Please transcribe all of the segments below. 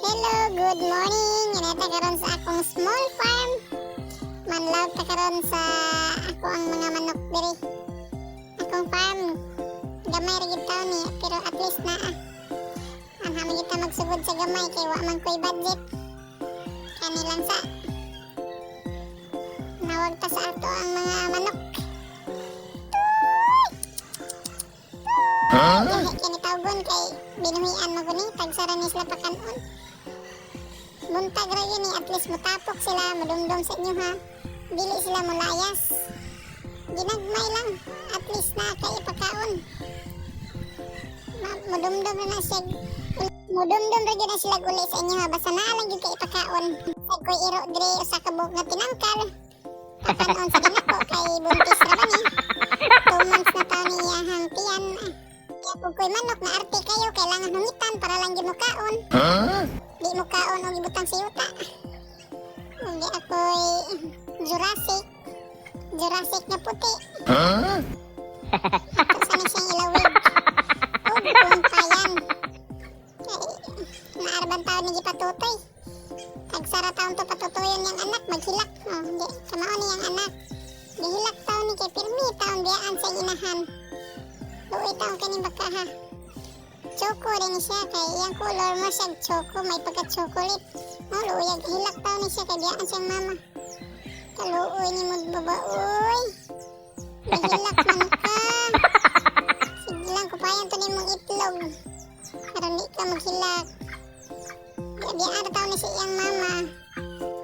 Hello, good morning. Ineta karon sa akong small farm. Manlaw ta karon sa ako ang mga manok diri. Akong farm. Gamay ra gid taon niya, pero at least ang hami kita magsugod sa gamay kay wa man koy budget. Kanilang sa nawag ta sa ato ang mga manok. Kini tawgon kay binuhian mo guni tagsara ni sila pakanon. Buntag ra yun at least mutapok sila, madumdum sa inyo ha. Dili sila mulayas. Ginagmay lang, at least na kay ipakaon. Mudumdum na siya. Mudumdum ra na sila uli sa inyo ha. Basta naalang yun kay ipakaon. Ay ko'y iro diri sa kabuk na tinangkal. Pakanon sa ginako kay buntis ra ba ni. 2 months na taon ni iyahang tiyan. Kung ko'y manok na arte kayo, kailangan hungitan para lang yun mukaon. Di mukaon o gibutang sa yuta. Hindi ako'y Jurassic na puti. Ito sana siyang ilawig. O bumpayan. Naarban taon ni gipatutoy. Tagsara taon to patutoyon niyang anak, maghilak. O, hindi, kamaon niyang anak. Gihilak taon ni kay Pirmi, taon biyaan sa inahan. Luoy taon kaning baka ha. Choco rin siya kay iyang color mo siya choco, may pagka-chocolate. Luoy, hilak taon ni siya kay biyaan siyang mama. Kaluoy ni mo babaoy. Nahilak man ka. Sige lang, kupayan to ni mong itlog. Para di ka maghilak. Kaya biyaan taon ni siya iyang mama.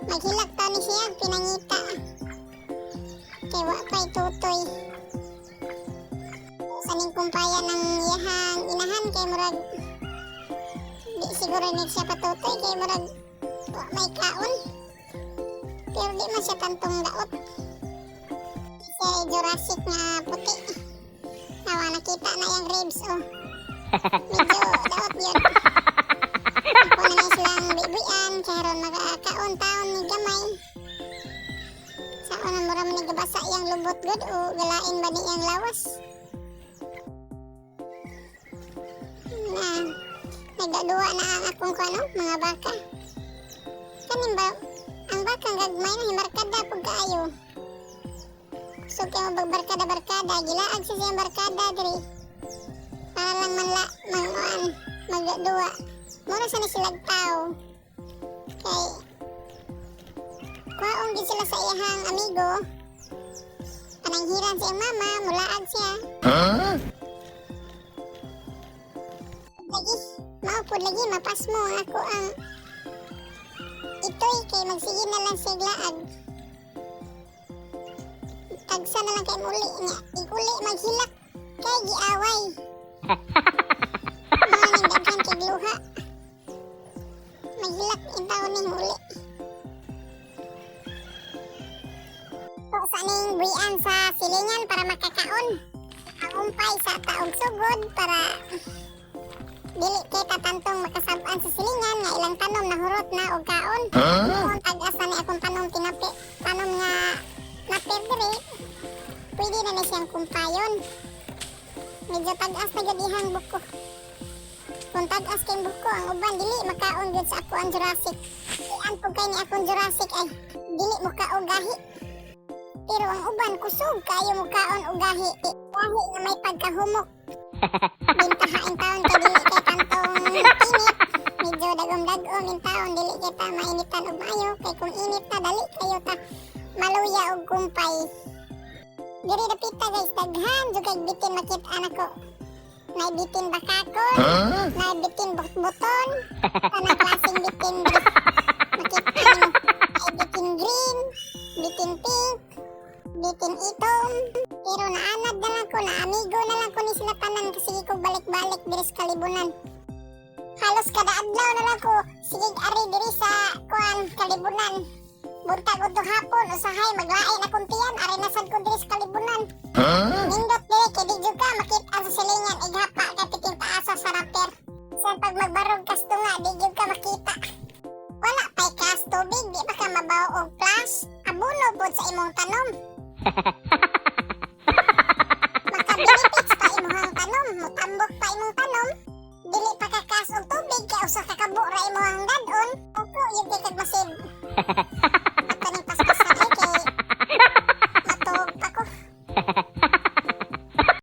Maghilak taon ni siya, pinangita. Kaya wapay tutoy. Saning kumpayan ng iyahang inahan kay murag di siguro ni siya patutoy kay murag may kaon pero di man siya tantong daot siya Jurassic nga puti nawa nakita na yung ribs medyo daot yun ako na silang bibuyan karon magakaon taon ni gamay sa unang mura man nagabasa yung lubot good o galain ba ni yung lawas. Nagdaduwa na ang akong mga baka. Kanin ba, ang bakang gagmay na himarkada pag kaayo. So kaya magbarkada-barkada, gilaag sa siyang barkada diri. Para lang magdaduwa. Mura sa nasilag tao. Kay, kwaong din sila sa iyahang amigo. Pananghiran sa iyang mama, mulaag siya. Lagi, maupod lagi, mapas mo ako ang ito'y kay magsige na lang sa iglaag. Tagsa na lang kay muli niya. Iguli maghilak kay giaway. Mga nagdaghan kay gluha. Maghilak in taon ni muli. So sa ning buyan sa silingan para makakaon. Ang umpay sa taong sugod para dili kay tatantong makasab-an sa silingan nga ilang tanom nahurot na og kaon. Kung tag-asa ni akong tanom tanom nga napir diri, pwede na ni siyang kumpayon. Medyo tag-as na gud ihang buko. Kung tag-as kay buko, ang uban dili makaon gud sa ako ang Jurassic. Iyan pug kay ni akong Jurassic ay dili mo kaon gahi. Pero ang uban kusog kayo mo kaon og gahi. Gahi nga may pagkahumok. Bintahain taon kay dili kay kantong init. Medyo dagom-dagom in taon dili kay ta mainitan og maayo kay kung init ta dali kayo ta maluya og kumpay. Diri dapita guys daghan jud kay bitin makit-an ako. Nay bitin bakakon, nay bitin buton, tanang klaseng bitin makit-an mo. Ay bitin green, bitin pink, bitin itom. Pero naanad na lang ko, na amigo na lang ko ni sila tanan kasi ko balik-balik diri sa Kalibunan. Halos kada adlaw na lang ko sige ari diri sa Kalibunan. Buntag udto hapon usahay maglain akong tiyan ari na sad ko diri sa Kalibunan. Nindot diri kay di jud ka makit-an sa silingan ighapa ka tiking taasa sa raper. Sa pag magbarog kasto nga di jud ka makita. Wala pay kas tubig di pa ka mabaw og flash. Abuno pod sa imong tanom. Makabilipits pa imong tanom, mutambok pa imong tanom. Dili pa kakas og tubig kay usa ka kabo ra mo hanggan on. Uko, yung kay kag masib.